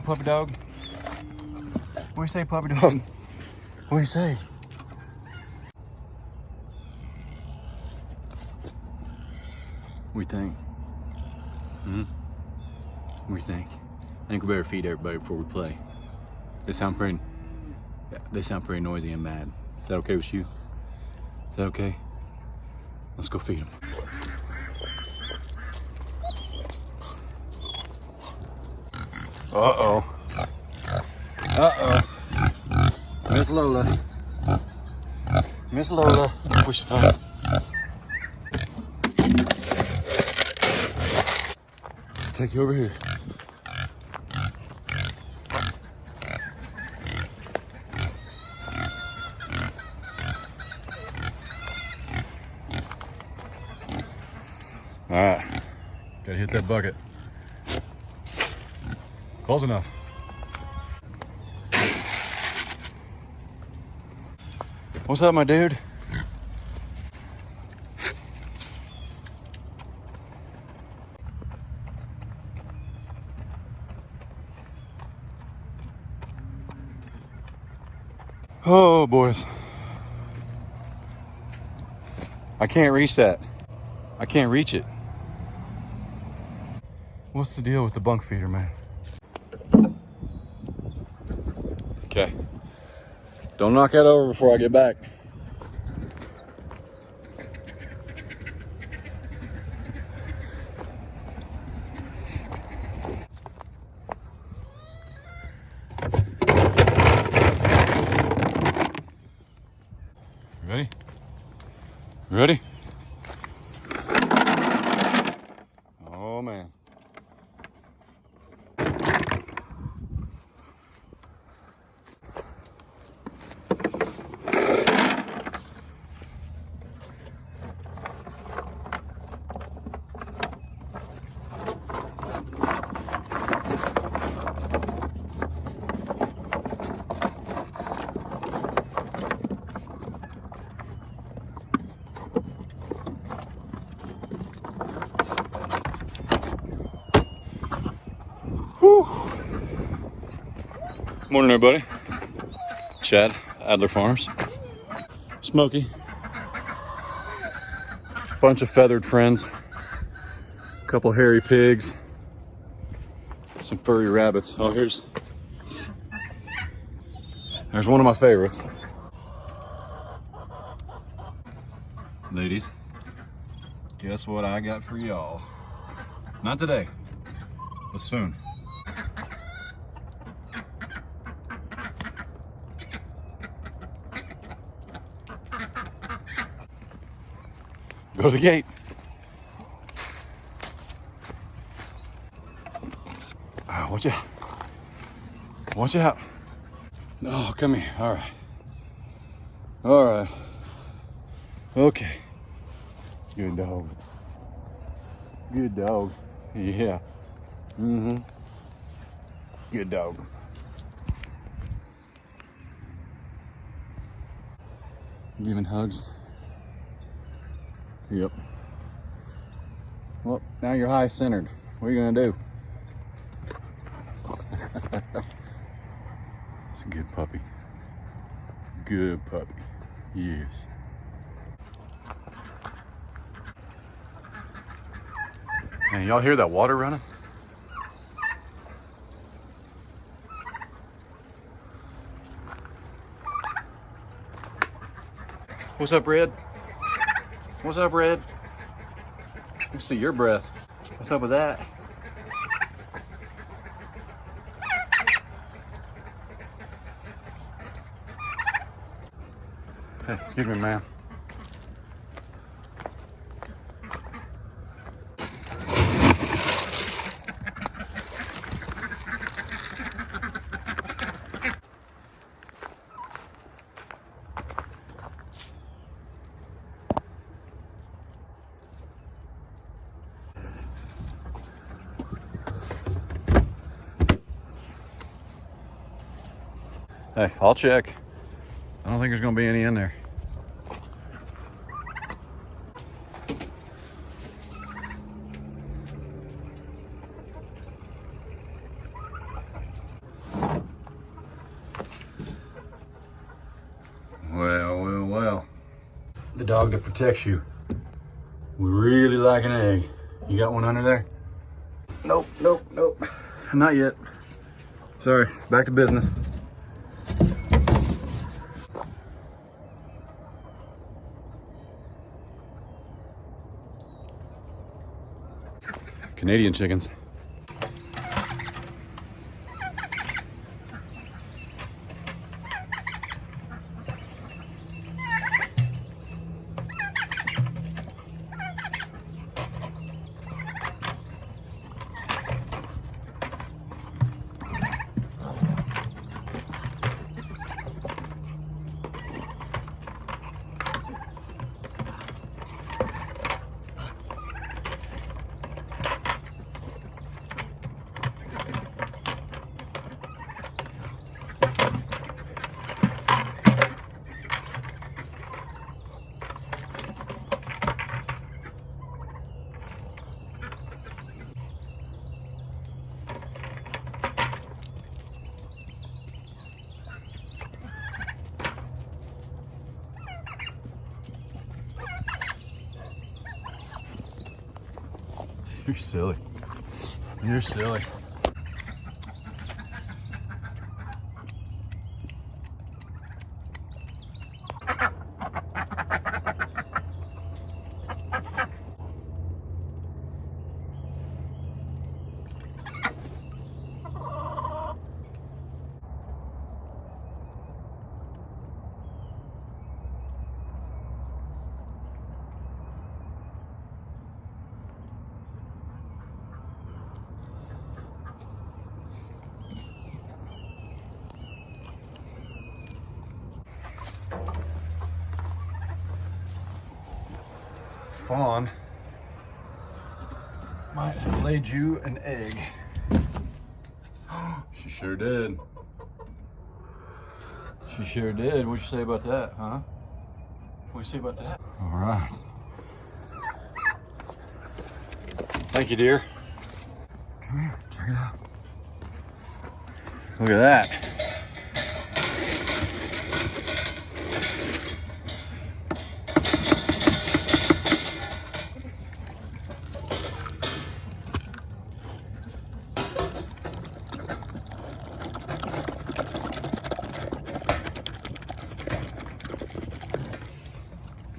puppy dog? What do you say, puppy dog? What do you say? What do you think? What do you think? I think we better feed everybody before we play. They sound pretty noisy and mad. Is that okay with you? Is that okay? Let's go feed them. Uh-oh. Uh-oh. Miss Lola. Miss Lola. Push the phone. I'll take you over here. All right, gotta hit that bucket. Close enough. What's up, my dude? Oh, boys. I can't reach that. I can't reach it. What's the deal with the bunk feeder, man? Okay. Don't knock that over before I get back. Ready? Ready? Oh, man. Whew. Morning, everybody. Chad, Adler Farms. Smokey. Bunch of feathered friends. A couple hairy pigs. Some furry rabbits. Oh, there's one of my favorites. Ladies, guess what I got for y'all? Not today, but soon. Go to the gate. Watch out. Watch out. Oh, come here. All right. All right. Okay. Good dog. Good dog. Yeah. Mm-hmm. Good dog. Giving hugs. Yep. Well, now you're high centered. What are you gonna do? It's a good puppy. Good puppy. Yes. Man, y'all hear that water running? What's up, Red? What's up, Red? Let me see your breath. What's up with that? Hey, excuse me, ma'am. Hey, I'll check. I don't think there's gonna be any in there. the dog that protects you. We really like an egg. You got one under there? Nope, nope, nope. Not yet. Sorry, back to business. Canadian chickens. You're silly. You're silly. Fawn might have laid you an egg. She sure did. She sure did. What'd you say about that, huh? What'd you say about that? All right. Thank you, dear. Come here, check it out. Look at that.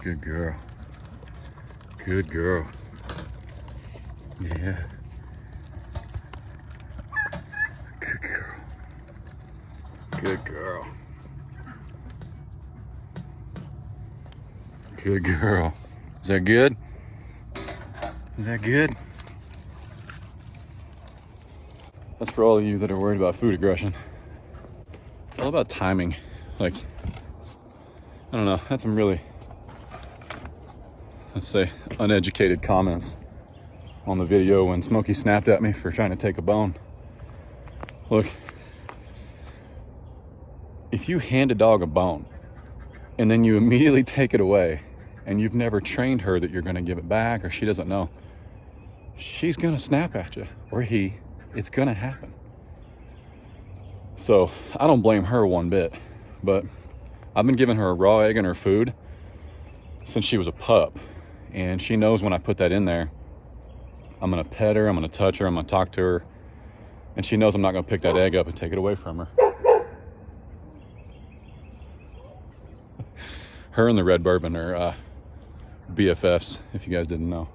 Good girl. Good girl. Yeah. Good girl. Good girl. Good girl. Is that good? Is that good? That's for all of you that are worried about food aggression. It's all about timing. Like, I don't know, I had some really, let's say, uneducated comments on the video when Smokey snapped at me for trying to take a bone. Look, if you hand a dog a bone and then you immediately take it away and you've never trained her that you're going to give it back, or she doesn't know, she's going to snap at you, or he. It's going to happen. So I don't blame her one bit, but I've been giving her a raw egg in her food since she was a pup. And she knows when I put that in there, I'm gonna pet her, I'm gonna touch her, I'm gonna talk to her. And she knows I'm not gonna pick that egg up and take it away from her. Her and the red bourbon are BFFs, if you guys didn't know.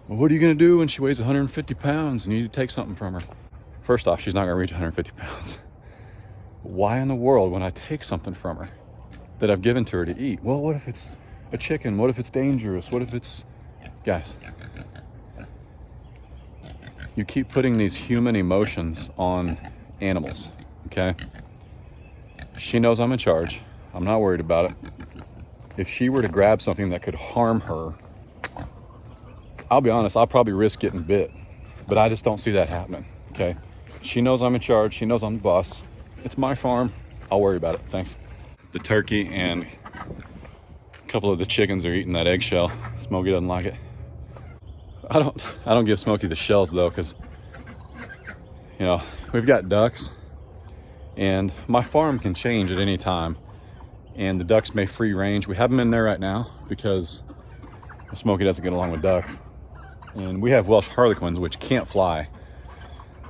Well, what are you gonna do when she weighs 150 pounds and you need to take something from her? First off, she's not gonna reach 150 pounds. Why in the world would I take something from her that I've given to her to eat? Well, what if it's a chicken? What if it's dangerous? What if it's... Guys, you keep putting these human emotions on animals, okay? She knows I'm in charge. I'm not worried about it. If she were to grab something that could harm her, I'll be honest, I'll probably risk getting bit, but I just don't see that happening, okay? She knows I'm in charge. She knows I'm the boss. It's my farm. I'll worry about it. Thanks. The turkey and a couple of the chickens are eating that eggshell. Smokey doesn't like it. I don't give Smokey the shells though, because you know, we've got ducks and my farm can change at any time. and the ducks may free range. We have them in there right now because Smokey doesn't get along with ducks. And we have Welsh Harlequins, which can't fly.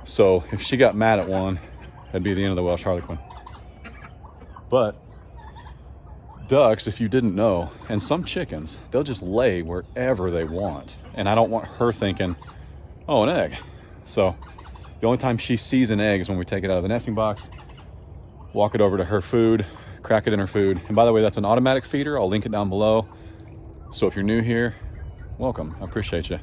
So if she got mad at one, that'd be the end of the Welsh Harlequin. But ducks, if you didn't know, and some chickens, they'll just lay wherever they want. And I don't want her thinking, oh, an egg. So the only time she sees an egg is when we take it out of the nesting box, walk it over to her food, crack it in her food. And by the way, that's an automatic feeder. I'll link it down below. So if you're new here, welcome. I appreciate you.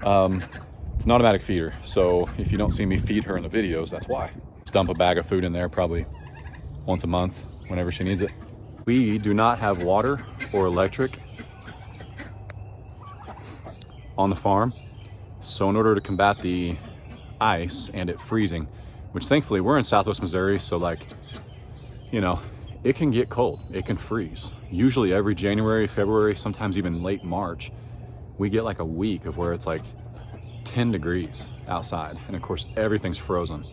It's an automatic feeder. So if you don't see me feed her in the videos, that's why. Just dump a bag of food in there probably once a month whenever she needs it. We do not have water or electric on the farm. So in order to combat the ice and it freezing, which thankfully we're in Southwest Missouri, so like, you know, it can get cold, it can freeze. Usually every January, February, sometimes even late March, we get like a week of where it's like 10 degrees outside. And of course, everything's frozen.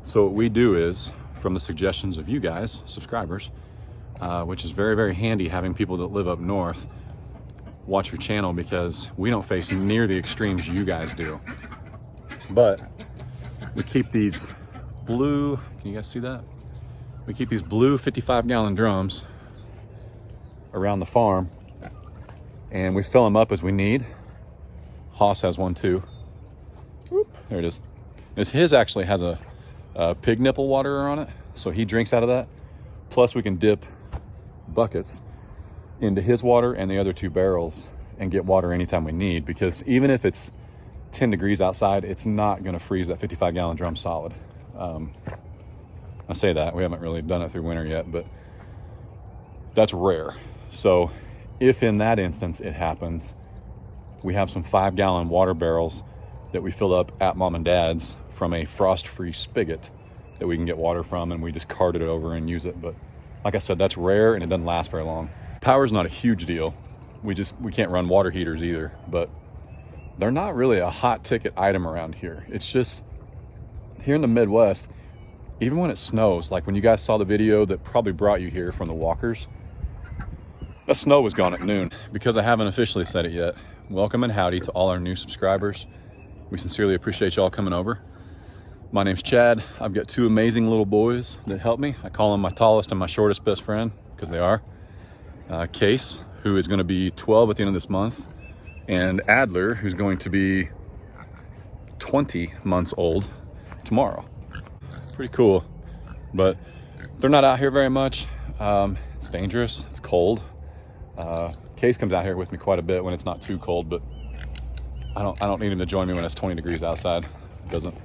So what we do is, from the suggestions of you guys, subscribers, which is very, very handy having people that live up north watch your channel, because we don't face near the extremes you guys do. But we keep these blue, can you guys see that? We keep these blue 55-gallon drums around the farm, and we fill them up as we need. Haas has one too. Whoop, there it is. His actually has a pig nipple water on it, so he drinks out of that. Plus we can dip buckets into his water and the other 2 barrels and get water anytime we need, because even if it's 10 degrees outside, it's not going to freeze that 55-gallon drum solid. I say that, we haven't really done it through winter yet, but that's rare. So if in that instance it happens, we have some 5-gallon water barrels that we fill up at mom and dad's from a frost-free spigot that we can get water from, and we just cart it over and use it. But like I said, that's rare and it doesn't last very long. Power's not a huge deal. We can't run water heaters either, but they're not really a hot ticket item around here. It's just, here in the Midwest, even when it snows, like when you guys saw the video that probably brought you here from the walkers, that snow was gone at noon. Because I haven't officially said it yet, welcome and howdy to all our new subscribers. We sincerely appreciate y'all coming over. My name's Chad. I've got 2 amazing little boys that help me. I call them my tallest and my shortest best friend, because they are. Case, who is going to be 12 at the end of this month, and Adler, who's going to be 20 months old tomorrow. Pretty cool, but they're not out here very much. It's dangerous, it's cold. Case comes out here with me quite a bit when it's not too cold, but I don't need him to join me when it's 20 degrees outside. It doesn't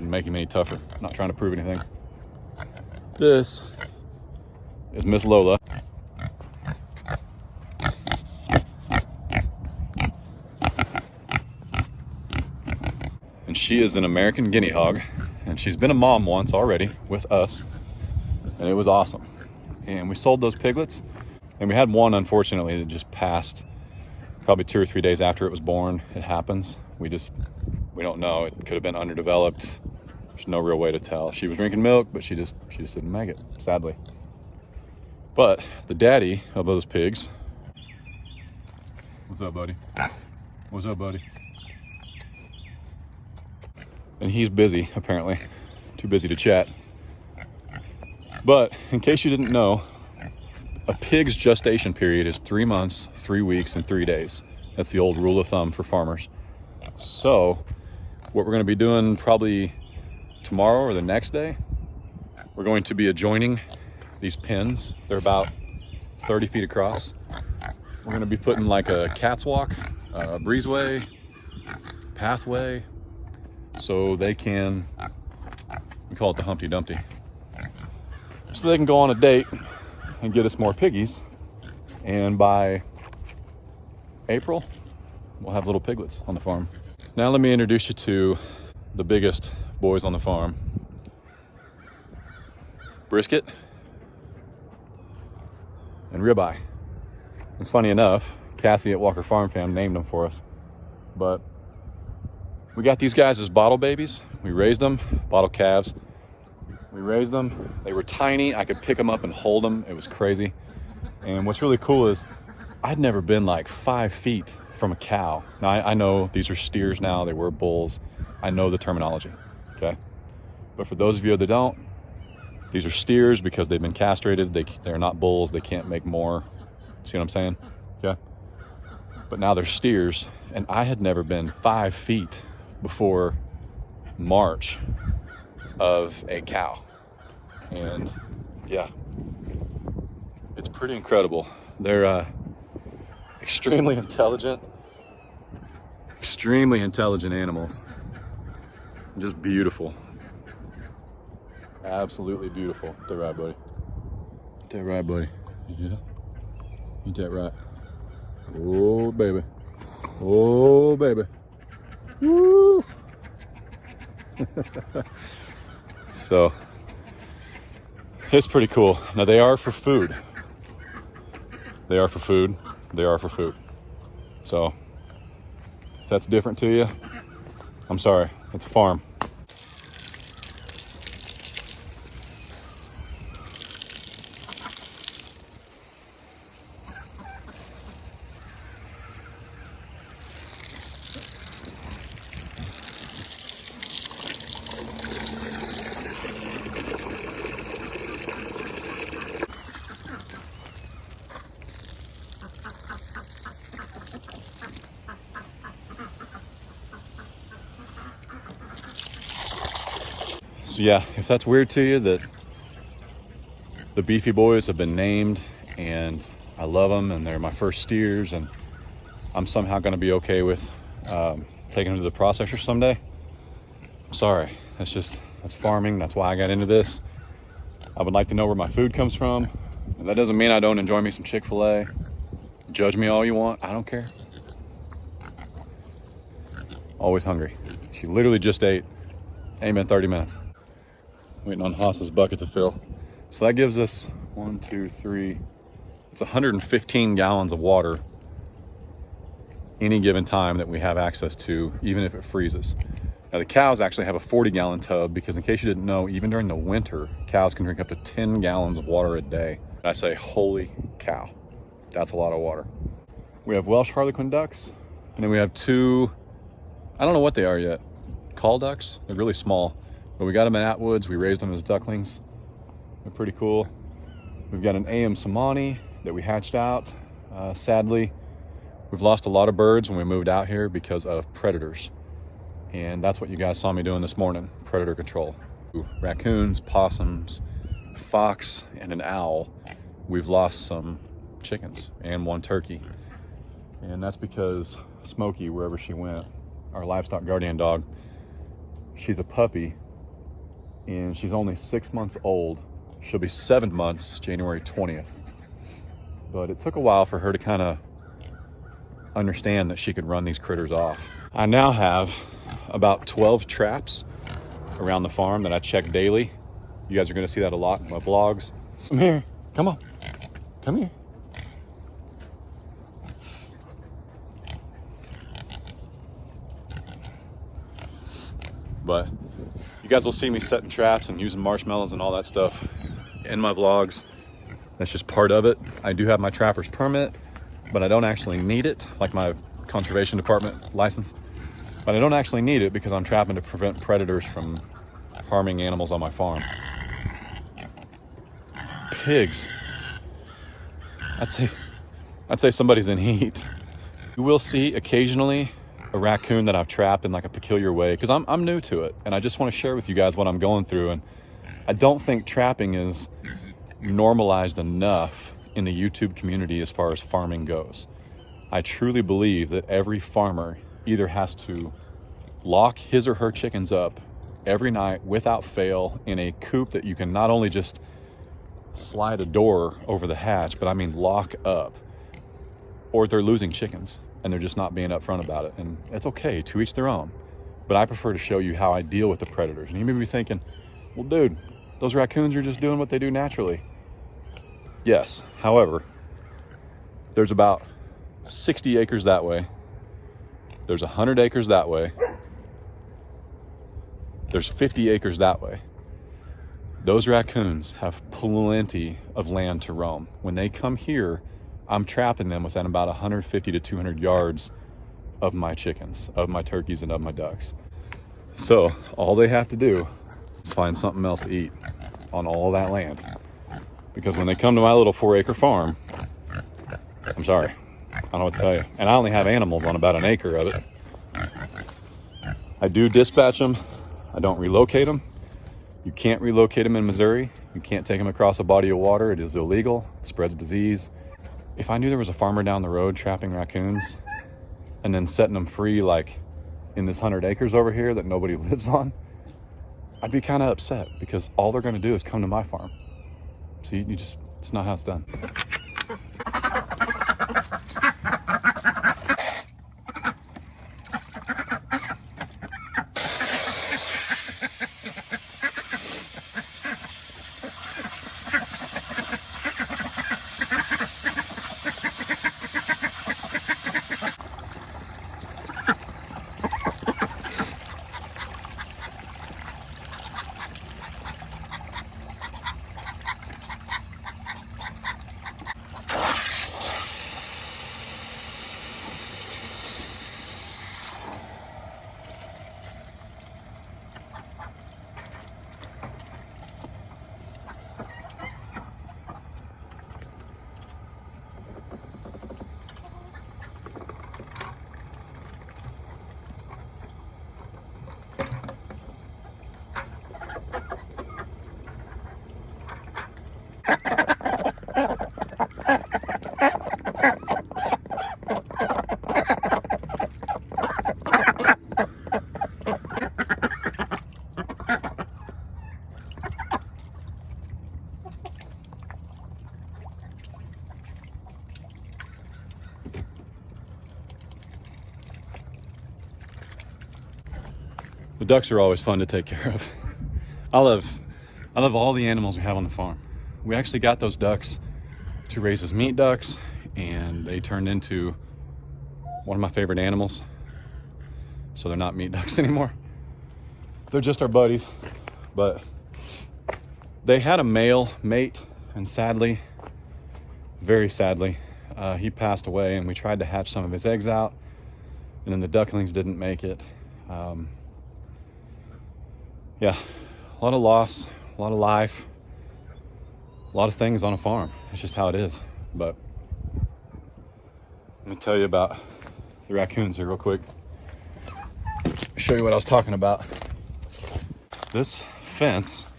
make him any tougher. I'm not trying to prove anything. This is Miss Lola. And she is an American guinea hog, and she's been a mom once already with us, and it was awesome. And we sold those piglets, and we had one, unfortunately, that just passed probably 2 or 3 days after it was born. It happens. We don't know. It could have been underdeveloped. There's no real way to tell. She was drinking milk, but she just didn't make it, sadly. But the daddy of those pigs, what's up, buddy? What's up, buddy? And he's busy, apparently. Too busy to chat. But in case you didn't know, a pig's gestation period is 3 months, 3 weeks, and 3 days. That's the old rule of thumb for farmers. So what we're going to be doing probably tomorrow or the next day, we're going to be adjoining these pens. They're about 30 feet across. We're going to be putting like a cat's walk, a breezeway, pathway, so they can, we call it the Humpty Dumpty, so they can go on a date and get us more piggies. And by April, we'll have little piglets on the farm. Now let me introduce you to the biggest boys on the farm. Brisket and ribeye. And funny enough, Cassie at Walker Farm Fam named them for us. But we got these guys as bottle babies. We raised them, bottle calves. We raised them. They were tiny. I could pick them up and hold them. It was crazy. And what's really cool is I'd never been like 5 feet from a cow. Now I know these are steers now. They were bulls. I know the terminology, okay? But for those of you that don't, these are steers because they've been castrated. They're not bulls. They can't make more. See what I'm saying? Okay. But now they're steers, and I had never been 5 feet before March of a cow. And yeah, it's pretty incredible. They're extremely intelligent animals. Just beautiful. Absolutely beautiful. Ain't that right, buddy? Ain't that right, buddy? Yeah. Ain't that right? Oh, baby. Oh, baby. Woo! So, it's pretty cool. Now, they are for food. They are for food. They are for food. So, if that's different to you, I'm sorry. It's a farm. So yeah, if that's weird to you that the beefy boys have been named and I love them and they're my first steers and I'm somehow going to be okay with taking them to the processor someday, I'm sorry. That's farming. That's why I got into this. I would like to know where my food comes from. And that doesn't mean I don't enjoy me some Chick-fil-A. Judge me all you want. I don't care. Always hungry. She literally just ate. Ain't been 30 minutes. Waiting on Haas's bucket to fill. So that gives us 1, 2, 3. It's 115 gallons of water any given time that we have access to, even if it freezes. Now the cows actually have a 40-gallon tub because, in case you didn't know, even during the winter, cows can drink up to 10 gallons of water a day. And I say, holy cow, that's a lot of water. We have Welsh Harlequin ducks, and then we have 2, I don't know what they are yet, call ducks. They're really small. But we got them in Atwoods. We raised them as ducklings. They're pretty cool. We've got an AM Samani that we hatched out. Sadly, we've lost a lot of birds when we moved out here because of predators. And that's what you guys saw me doing this morning, predator control. Raccoons, possums, fox, and an owl. We've lost some chickens and 1 turkey. And that's because Smokey, wherever she went, our Livestock Guardian Dog, she's a puppy. And she's only 6 months old. She'll be 7 months, January 20th. But it took a while for her to kind of understand that she could run these critters off. I now have about 12 traps around the farm that I check daily. You guys are gonna see that a lot in my vlogs. Come here, come on, come here. But you guys will see me setting traps and using marshmallows and all that stuff in my vlogs. That's just part of it. I do have my trapper's permit, but I don't actually need it, like my conservation department license. But I don't actually need it because I'm trapping to prevent predators from harming animals on my farm. Pigs. I'd say somebody's in heat. You will see occasionally a raccoon that I've trapped in like a peculiar way because I'm new to it and I just want to share with you guys what I'm going through. And I don't think trapping is normalized enough in the YouTube community as far as farming goes. I truly believe that every farmer either has to lock his or her chickens up every night without fail in a coop that you can not only just slide a door over the hatch, but I mean lock up, or they're losing chickens and they're just not being upfront about it. And it's okay, to each their own. But I prefer to show you how I deal with the predators. And you may be thinking, well, dude, those raccoons are just doing what they do naturally. Yes, however, there's about 60 acres that way. There's 100 acres that way. There's 50 acres that way. Those raccoons have plenty of land to roam. When they come here, I'm trapping them within about 150 to 200 yards of my chickens, of my turkeys, and of my ducks. So all they have to do is find something else to eat on all that land. Because when they come to my little 4-acre farm, I'm sorry, I don't know what to tell you. And I only have animals on about an acre of it. I do dispatch them. I don't relocate them. You can't relocate them in Missouri. You can't take them across a body of water. It is illegal. It spreads disease. If I knew there was a farmer down the road trapping raccoons and then setting them free like in this 100 acres over here that nobody lives on, I'd be kind of upset because all they're going to do is come to my farm. See, it's not how it's done. The ducks are always fun to take care of. I love all the animals we have on the farm. We actually got those ducks to raise as meat ducks, and they turned into one of my favorite animals. So they're not meat ducks anymore. They're just our buddies. But they had a male mate, and sadly, very sadly, he passed away, and we tried to hatch some of his eggs out, and then the ducklings didn't make it. Yeah, a lot of loss, a lot of life, a lot of things on a farm. It's just how it is. But let me tell you about the raccoons here real quick. Show you what I was talking about. This fence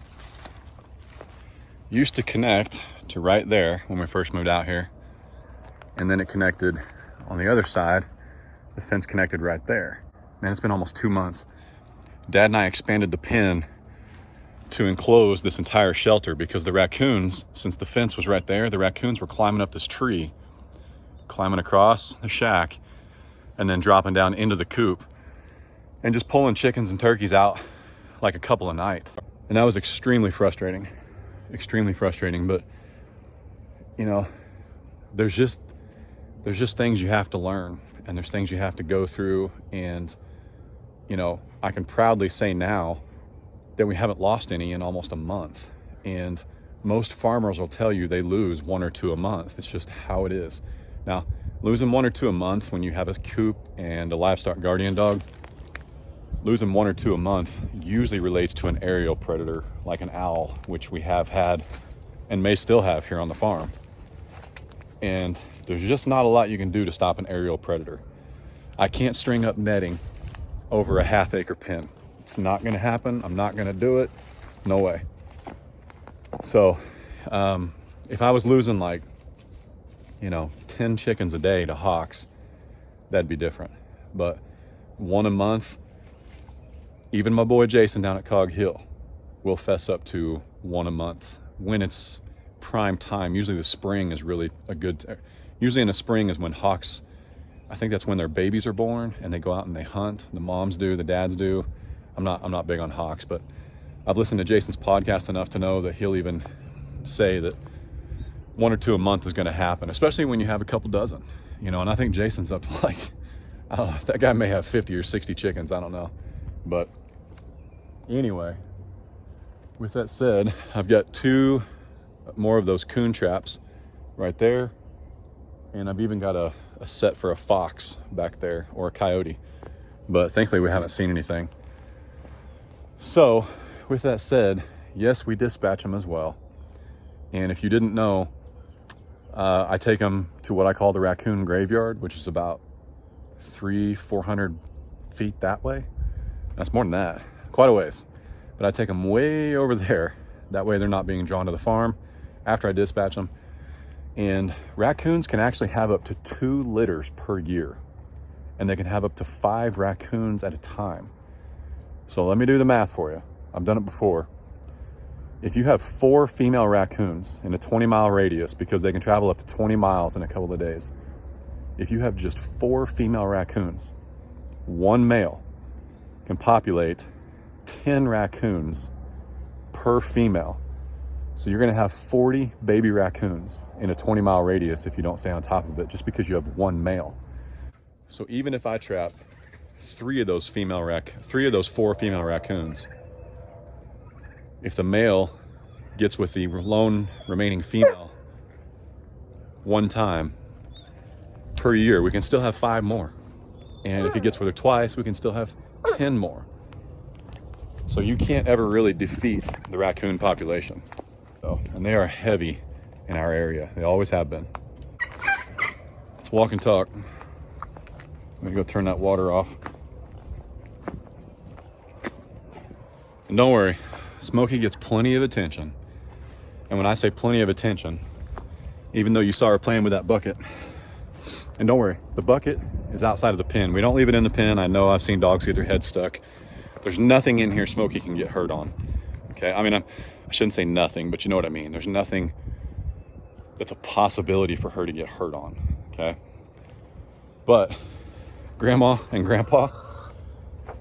used to connect to right there when we first moved out here. And then it connected on the other side. The fence connected right there. Man, it's been almost 2 months. Dad and I expanded the pen to enclose this entire shelter because the raccoons, since the fence was right there, the raccoons were climbing up this tree, climbing across the shack, and then dropping down into the coop and just pulling chickens and turkeys out like a couple a night. And that was extremely frustrating, but you know, there's just things you have to learn, and there's things you have to go through. And you know, I can proudly say now that we haven't lost any in almost a month. And most farmers will tell you they lose 1 or 2 a month. It's just how it is. Now, losing 1 or 2 a month when you have a coop and a Livestock Guardian Dog, losing 1 or 2 a month usually relates to an aerial predator like an owl, which we have had and may still have here on the farm. And there's just not a lot you can do to stop an aerial predator. I can't string up netting over a half-acre pen. It's not going to happen. I'm not going to do it. No way. So if I was losing like, 10 chickens a day to hawks, that'd be different. But 1 a month, even my boy Jason down at Cog Hill will fess up to 1 a month when it's prime time. Usually the spring is really a good, usually in the spring is when hawks, I think that's when their babies are born and they go out and they hunt. The moms do, the dads do. I'm not big on hawks, but I've listened to Jason's podcast enough to know that he'll even say that 1 or 2 a month is going to happen, especially when you have a couple dozen, and I think Jason's up to like, I don't know, that guy may have 50 or 60 chickens. I don't know. But anyway, with that said, I've got 2 more of those coon traps right there. And I've even got a set for a fox back there, or a coyote. But thankfully we haven't seen anything. So with that said, yes, we dispatch them as well. And if you didn't know, I take them to what I call the raccoon graveyard, which is about 300-400 feet that way. That's more than that, quite a ways. But I take them way over there. That way they're not being drawn to the farm after I dispatch them. And raccoons can actually have up to 2 litters per year. And they can have up to 5 raccoons at a time. So let me do the math for you. I've done it before. If you have 4 female raccoons in a 20-mile radius, because they can travel up to 20 miles in a couple of days. If you have just 4 female raccoons, 1 male can populate 10 raccoons per female. So you're gonna have 40 baby raccoons in a 20-mile radius if you don't stay on top of it, just because you have 1 male. So even if I trap 3 of those 4 female raccoons, if the male gets with the lone remaining female 1 time per year, we can still have 5 more. And if he gets with her twice, we can still have 10 more. So you can't ever really defeat the raccoon population. So, and they are heavy in our area. They always have been. Let's walk and talk. Let me go turn that water off. And don't worry, Smokey gets plenty of attention. And when I say plenty of attention, even though you saw her playing with that bucket, and don't worry, the bucket is outside of the pen. We don't leave it in the pen. I know I've seen dogs get their head stuck. There's nothing in here Smokey can get hurt on. Okay, I mean, I shouldn't say nothing, but you know what I mean. There's nothing that's a possibility for her to get hurt on, okay? But Grandma and Grandpa,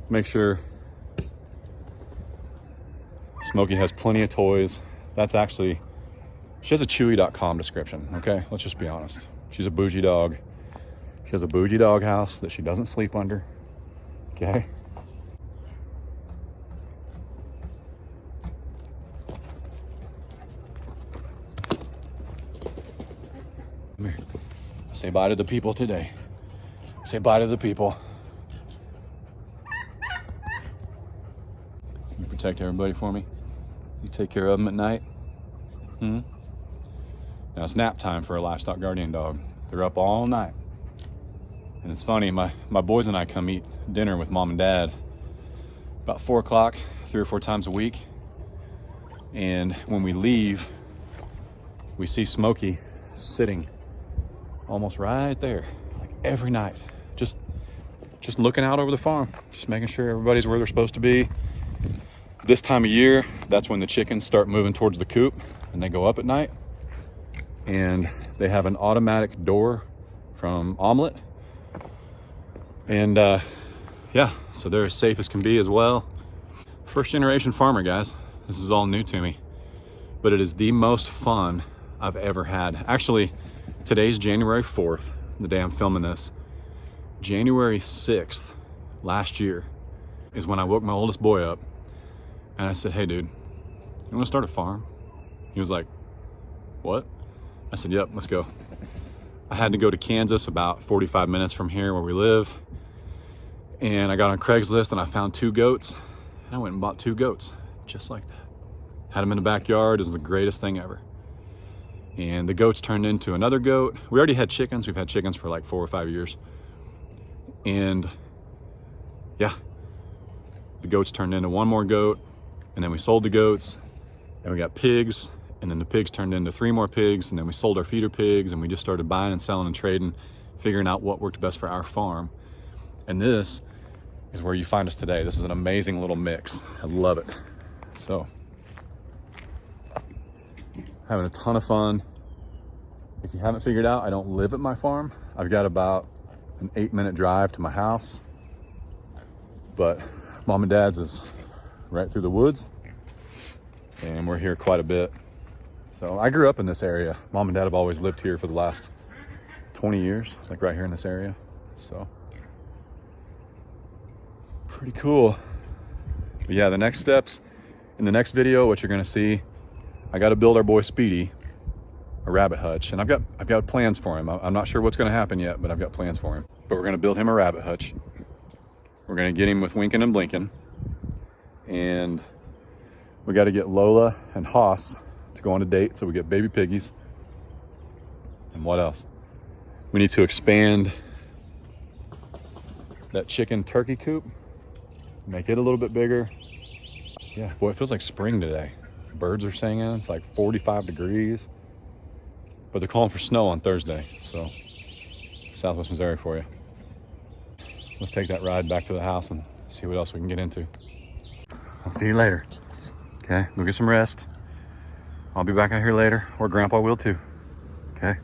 make sure Smokey has plenty of toys. That's actually, she has a Chewy.com description, okay? Let's just be honest. She's a bougie dog. She has a bougie dog house that she doesn't sleep under, okay? Come here. Say bye to the people today. Say bye to the people. You protect everybody for me? You take care of them at night? Now it's nap time for a Livestock Guardian dog. They're up all night. And it's funny, my boys and I come eat dinner with Mom and Dad about 4 o'clock, 3 or 4 times a week. And when we leave, we see Smokey sitting almost right there, like every night, just looking out over the farm, just making sure everybody's where they're supposed to be. This time of year, that's when the chickens start moving towards the coop and they go up at night. And they have an automatic door from Omelet. And yeah, so they're as safe as can be as well. First generation farmer, guys. This is all new to me, but it is the most fun I've ever had. Actually, today's January 4th, the day I'm filming this. January 6th last year is when I woke my oldest boy up and I said, "Hey dude, you wanna start a farm?" He was like, "What?" I said, "Yep, let's go." I had to go to Kansas, about 45 minutes from here where we live. And I got on Craigslist and I found 2 goats. And I went and bought 2 goats, just like that. Had them in the backyard. It was the greatest thing ever. And the goats turned into another goat. We already had chickens. We've had chickens for like 4 or 5 years. And yeah, the goats turned into 1 more goat. And then we sold the goats. And we got pigs. And then the pigs turned into 3 more pigs. And then we sold our feeder pigs. And we just started buying and selling and trading, figuring out what worked best for our farm. And this is where you find us today. This is an amazing little mix. I love it. So, having a ton of fun. If you haven't figured out, I don't live at my farm. I've got about an 8-minute drive to my house. But Mom and Dad's is right through the woods. And we're here quite a bit. So I grew up in this area. Mom and Dad have always lived here for the last 20 years, like right here in this area. So pretty cool. But yeah, the next steps In the next video, what you're gonna see, I gotta build our boy Speedy a rabbit hutch, and I've got plans for him. I'm not sure what's gonna happen yet, but I've got plans for him. But we're gonna build him a rabbit hutch. We're gonna get him with Winkin' and Blinkin', and we gotta get Lola and Haas to go on a date, so we get baby piggies. And what else? We need to expand that chicken turkey coop, make it a little bit bigger. Yeah, boy, it feels like spring today. Birds are singing, it's like 45 degrees. But they're calling for snow on Thursday, so Southwest Missouri for you. Let's take that ride back to the house and see what else we can get into. I'll see you later. Okay, go get some rest. I'll be back out here later, or Grandpa will too. Okay.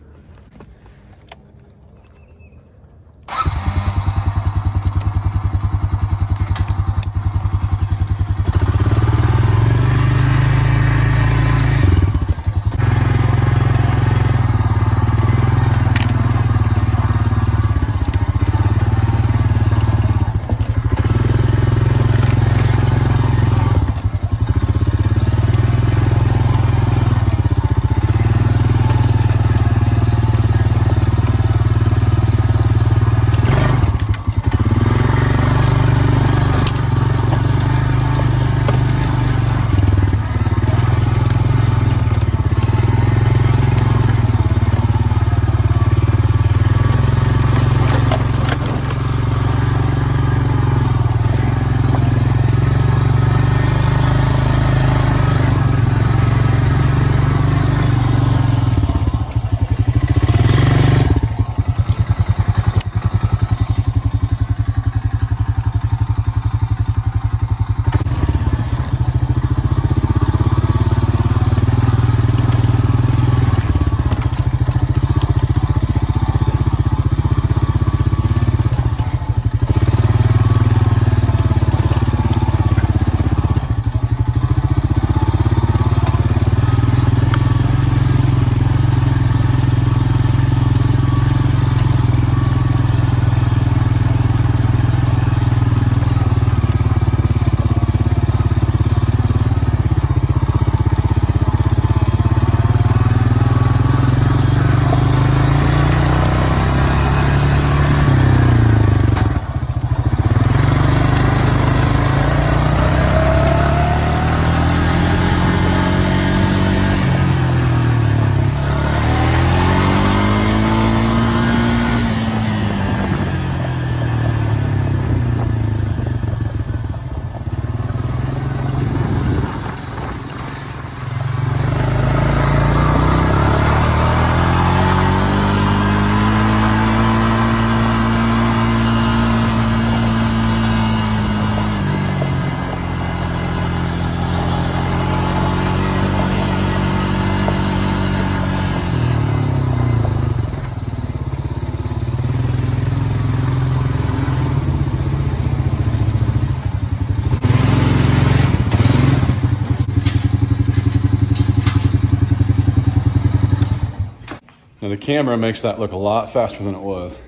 Now the camera makes that look a lot faster than it was,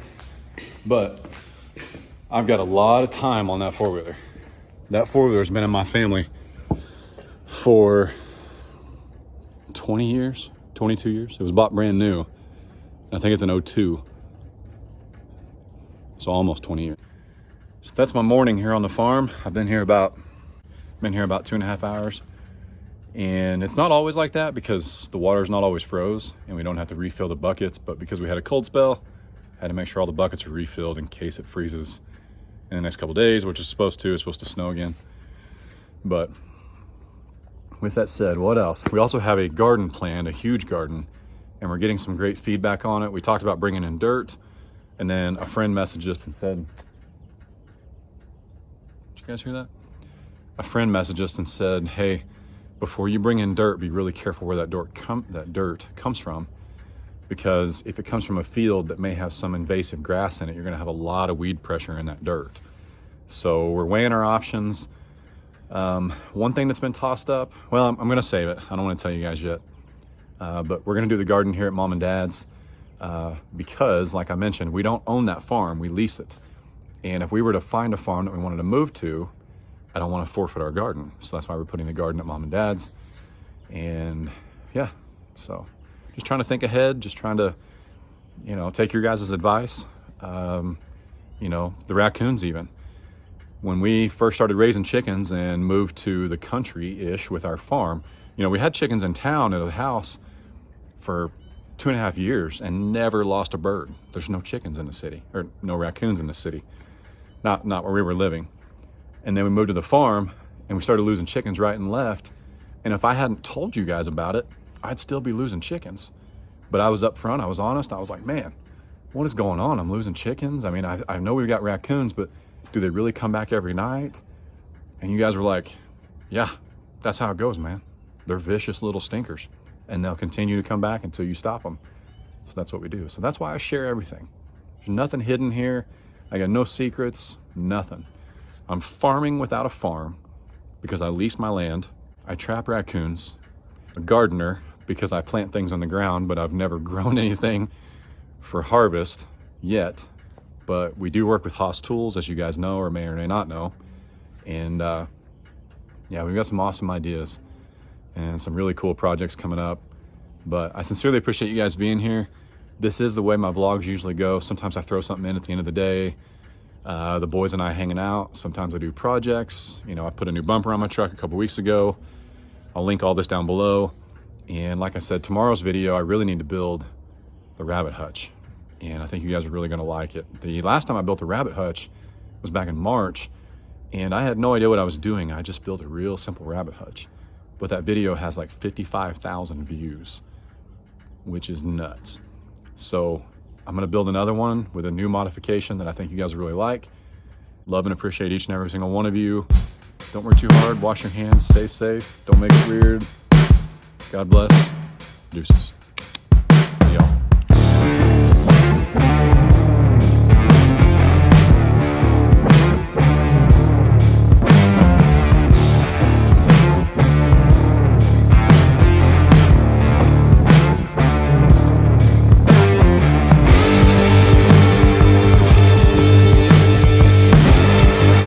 but I've got a lot of time on that four-wheeler. That four-wheeler has been in my family for 20 years, 22 years. It was bought brand new. I think it's an 02. So almost 20 years. So that's my morning here on the farm. I've been here about 2.5 hours. And it's not always like that because the water's not always froze and we don't have to refill the buckets, but because we had a cold spell, I had to make sure all the buckets are refilled in case it freezes in the next couple days, which is supposed to. It's supposed to snow again. But with that said, what else? We also have a garden planned, a huge garden, and we're getting some great feedback on it. We talked about bringing in dirt, and then a friend messaged us and said, did you guys hear that? A friend messaged us and said, hey, before you bring in dirt, be really careful where that dirt comes from, because if it comes from a field that may have some invasive grass in it, you're gonna have a lot of weed pressure in that dirt. So we're weighing our options. One thing that's been tossed up, well, I'm gonna save it. I don't wanna tell you guys yet, but we're gonna do the garden here at Mom and Dad's because, like I mentioned, we don't own that farm, we lease it. And if we were to find a farm that we wanted to move to, I don't want to forfeit our garden. So that's why we're putting the garden at mom and dad's. And yeah, so just trying to think ahead, just trying to, you know, take your guys' advice. You know, the raccoons even. When we first started raising chickens and moved to the country-ish with our farm, you know, we had chickens in town at a house for 2.5 years and never lost a bird. There's no chickens in the city, or no raccoons in the city, not where we were living. And then we moved to the farm and we started losing chickens right and left. And if I hadn't told you guys about it, I'd still be losing chickens. But I was upfront, I was honest. I was like, man, what is going on? I'm losing chickens. I mean, I know we've got raccoons, but do they really come back every night? And you guys were like, yeah, that's how it goes, man. They're vicious little stinkers, and they'll continue to come back until you stop them. So that's what we do. So that's why I share everything. There's nothing hidden here. I got no secrets, nothing. I'm farming without a farm because I lease my land. I trap raccoons. A gardener because I plant things on the ground, but I've never grown anything for harvest yet. But we do work with Haas tools, as you guys know or may not know. And yeah, we've got some awesome ideas and some really cool projects coming up. But I sincerely appreciate you guys being here. This is the way my vlogs usually go. Sometimes I throw something in at the end of the day. The boys and I hanging out. Sometimes I do projects. You know, I put a new bumper on my truck a couple weeks ago. I'll link all this down below. And like I said, tomorrow's video, I really need to build the rabbit hutch. And I think you guys are really gonna like it. The last time I built a rabbit hutch was back in March, and I had no idea what I was doing. I just built a real simple rabbit hutch. But that video has like 55,000 views, which is nuts. So I'm gonna build another one with a new modification that I think you guys really like. Love and appreciate each and every single one of you. Don't work too hard, wash your hands, stay safe, don't make it weird. God bless. Deuces.